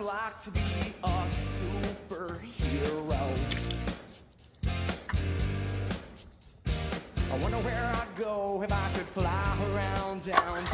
like to be a superhero. I wonder where I'd go if I could fly around downtown.